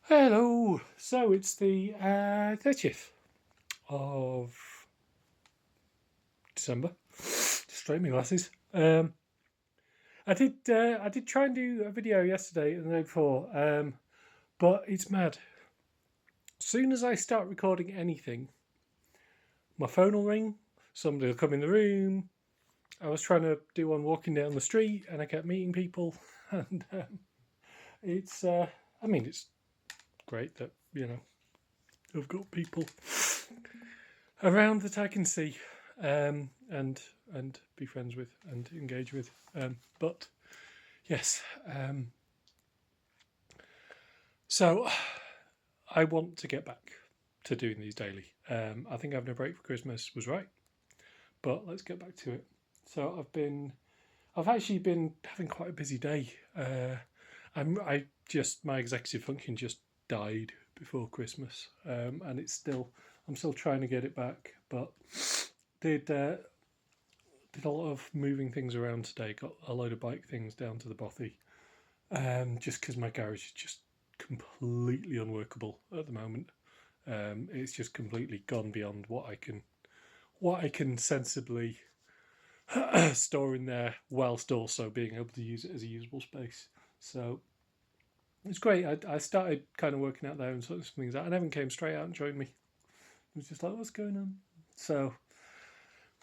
Hello. So it's the 30th of December. Straight my glasses. I did try and do a video yesterday and the day before, but it's mad. As soon as I start recording anything, my phone will ring. Somebody will come in the room. I was trying to do one walking down the street, and I kept meeting people, and it's. I mean, it's great that I've got people around that I can see and be friends with and engage with. But yes, so I want to get back to doing these daily. I think having a break for Christmas was right, but let's get back to it. So I've actually been having quite a busy day. My executive function just died before Christmas, and I'm still trying to get it back, but did did a lot of moving things around today. Got a load of bike things down to the bothy, just because my garage is just completely unworkable at the moment. It's just completely gone beyond what I can sensibly store in there, whilst also being able to use it as a usable space. So it's great. I started kind of working out there and sorting some things out, and Evan came straight out and joined me. He was just like, "What's going on?" So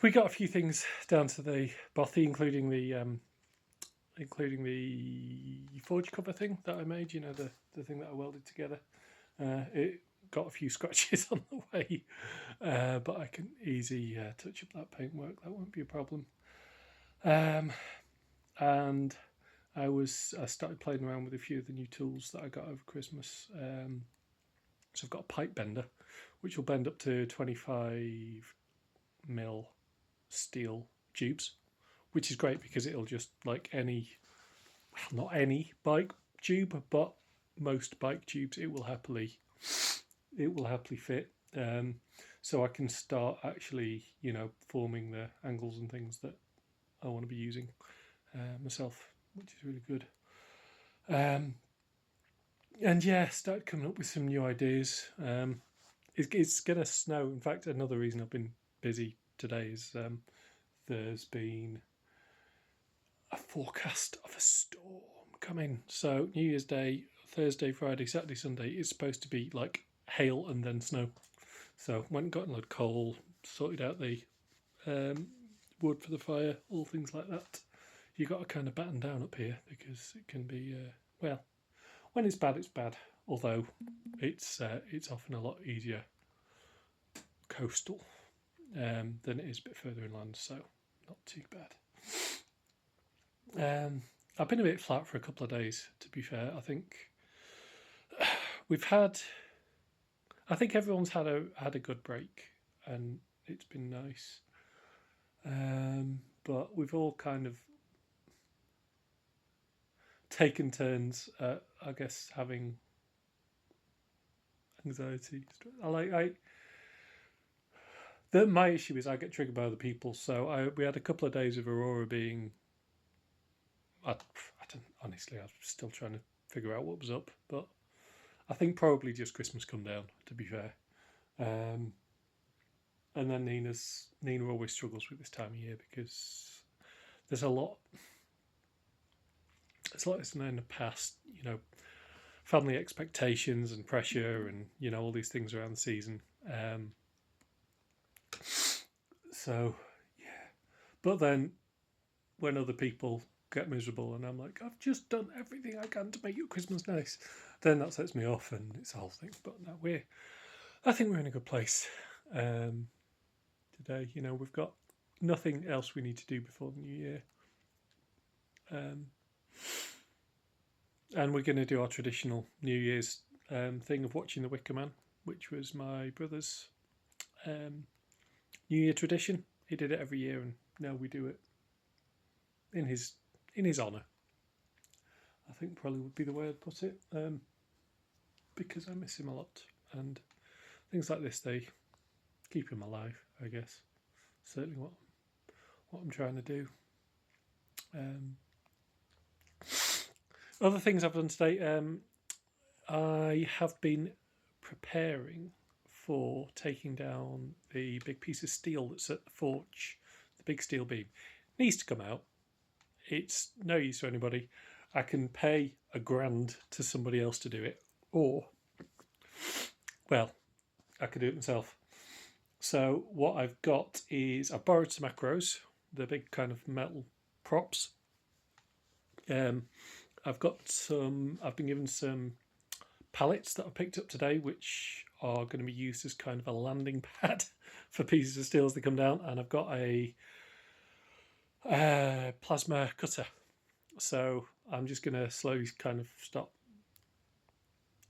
we got a few things down to the bothy, including the forge cover thing that I made. You know, the thing that I welded together. It got a few scratches on the way, but I can easy touch up that paintwork. That won't be a problem. And I started playing around with a few of the new tools that I got over Christmas. So I've got a pipe bender, which will bend up to 25 mil steel tubes, which is great because it'll just like not any bike tube, but most bike tubes, it will happily fit. So I can start actually, forming the angles and things that I want to be using myself, which is really good. And yeah, started coming up with some new ideas. It's going to snow. In fact, another reason I've been busy today is there's been a forecast of a storm coming. So New Year's Day, Thursday, Friday, Saturday, Sunday is supposed to be like hail and then snow. So went and got a load of coal, sorted out the wood for the fire, all things like that. You got to kind of batten down up here because it can be when it's bad, it's bad. Although it's often a lot easier coastal than it is a bit further inland, so not too bad. I've been a bit flat for a couple of days, to be fair. I think we've had. I think everyone's had a good break, and it's been nice. But we've all kind of taken turns, I guess, having anxiety. My issue is I get triggered by other people. So we had a couple of days of Aurora being. I don't honestly. I'm still trying to figure out what was up, but I think probably just Christmas come down. To be fair, and then Nina always struggles with this time of year because there's a lot. It's like this in the past, family expectations and pressure, and all these things around the season. So yeah, but then when other people get miserable and I'm like, I've just done everything I can to make your Christmas nice, then that sets me off and it's a whole thing. But no, I think we're in a good place today. We've got nothing else we need to do before the new year. And we're going to do our traditional New Year's thing of watching The Wicker Man, which was my brother's New Year tradition. He did it every year, and now we do it in his honour. I think probably would be the way I'd put it, because I miss him a lot, and things like this, they keep him alive, I guess. Certainly what I'm trying to do. Other things I've done today. I have been preparing for taking down the big piece of steel that's at the forge. The big steel beam needs to come out. It's no use to anybody. I can pay £1,000 to somebody else to do it, or, well, I could do it myself. So what I've got is I've borrowed some acros, the big kind of metal props. I've got some. I've been given some pallets that I picked up today, which are going to be used as kind of a landing pad for pieces of steel as they come down. And I've got a plasma cutter, so I'm just going to slowly kind of stop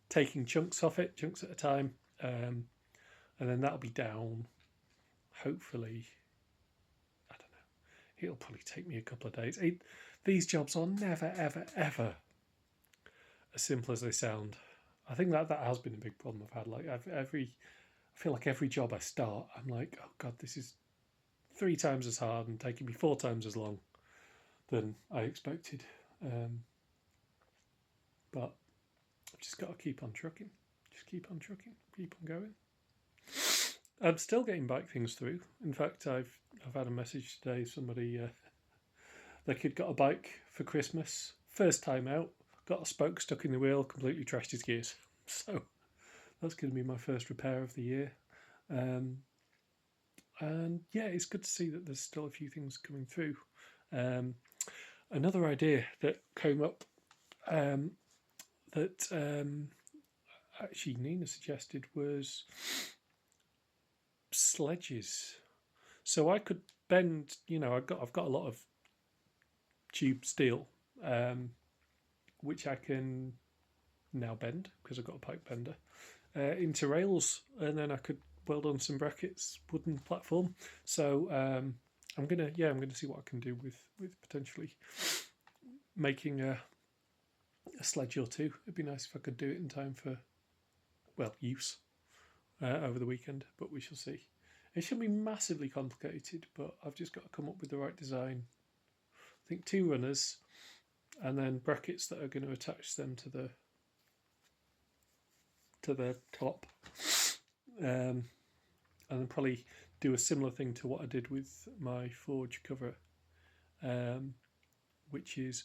taking chunks off it, chunks at a time, and then that'll be down. Hopefully, I don't know. It'll probably take me a couple of days. These jobs are never, ever, ever as simple as they sound. I think that has been a big problem I've had. Like I feel like every job I start, I'm like, oh god, this is 3 times as hard and taking me 4 times as long than I expected. But I've just got to keep on trucking. Just keep on trucking. Keep on going. I'm still getting bike things through. In fact, I've had a message today. Somebody, their kid got a bike for Christmas. First time out. Got a spoke stuck in the wheel. Completely trashed his gears. So that's going to be my first repair of the year. And yeah, it's good to see that there's still a few things coming through. Another idea that came up that actually Nina suggested was sledges. So I could bend, I've got a lot of tube steel, which I can now bend because I've got a pipe bender into rails, and then I could weld on some brackets, wooden platform. So I'm gonna see what I can do with potentially making a sledge or two. It'd be nice if I could do it in time for use over the weekend, but we shall see. It shouldn't be massively complicated, but I've just got to come up with the right design. I think 2 runners, and then brackets that are going to attach them to the top, and then probably do a similar thing to what I did with my forge cover, which is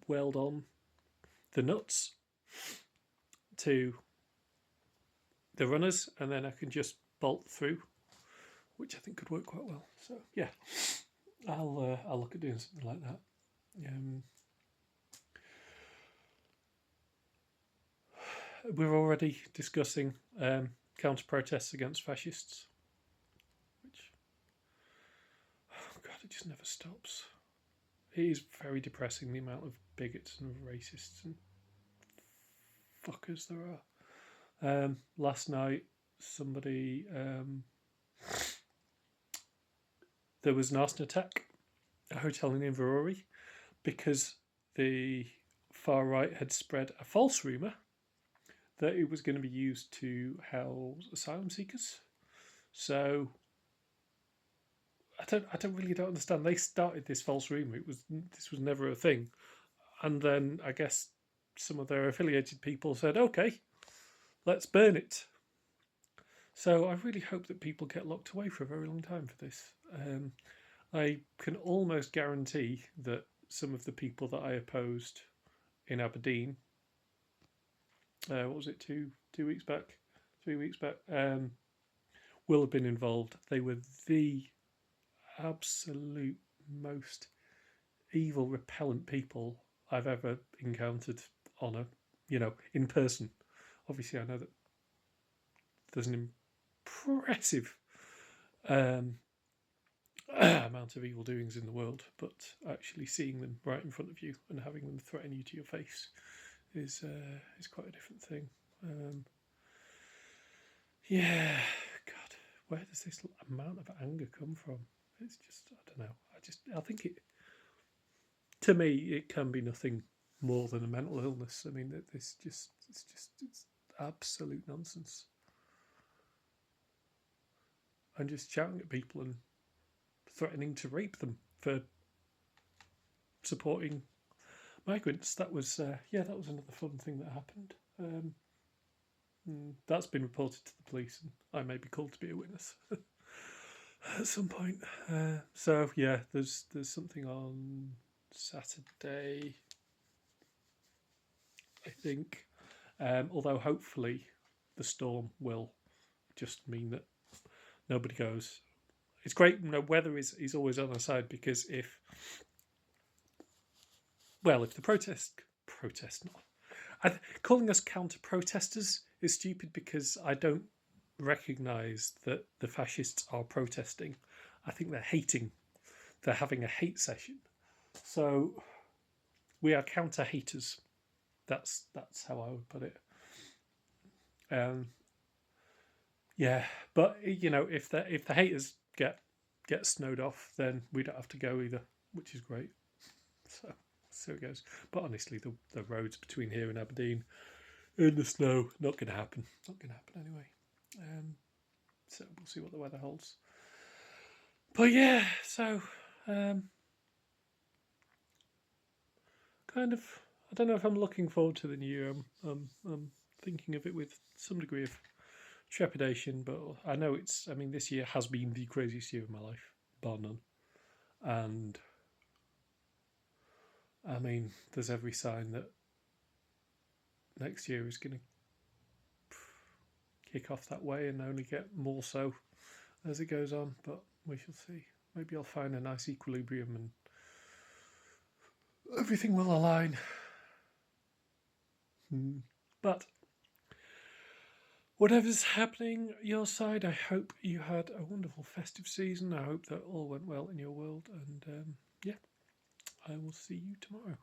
weld on the nuts to the runners, and then I can just bolt through, which I think could work quite well. So yeah, I'll look at doing something like that. We're already discussing counter protests against fascists, which, oh god, it just never stops. It is very depressing, the amount of bigots and racists and fuckers there are. Last night, somebody there was an arson attack at a hotel in Inverary because the far right had spread a false rumour that it was going to be used to house asylum seekers. So I don't understand. They started this false rumour. This was never a thing, and then I guess some of their affiliated people said, "Okay, let's burn it." So I really hope that people get locked away for a very long time for this. I can almost guarantee that some of the people that I opposed in Aberdeen, what was it, 2 weeks back, 3 weeks back, will have been involved. They were the absolute most evil, repellent people I've ever encountered in person. Obviously, I know that there's an impressive amount of evil doings in the world, but actually seeing them right in front of you and having them threaten you to your face is quite a different thing. Yeah, God, where does this amount of anger come from? It's just, I don't know. I think to me, it can be nothing more than a mental illness. I mean, it's absolute nonsense. And just shouting at people and threatening to rape them for supporting migrants. That was another fun thing that happened. That's been reported to the police, and I may be called to be a witness at some point. So yeah, there's something on Saturday, I think. Although hopefully the storm will just mean that nobody goes. It's great. Weather is always on our side, because if the protest not, calling us counter protesters is stupid, because I don't recognise that the fascists are protesting. I think they're hating. They're having a hate session. So we are counter haters. That's how I would put it. Yeah, but if the haters get snowed off, then we don't have to go either, which is great. So it goes. But honestly, the roads between here and Aberdeen in the snow, not going to happen. Not going to happen anyway. So we'll see what the weather holds. But yeah, so kind of, I don't know if I'm looking forward to the new year. I'm thinking of it with some degree of trepidation, but I know this year has been the craziest year of my life, bar none. And there's every sign that next year is going to kick off that way and only get more so as it goes on, but we shall see. Maybe I'll find a nice equilibrium and everything will align. But whatever's happening your side, I hope you had a wonderful festive season. I hope that all went well in your world, and I will see you tomorrow.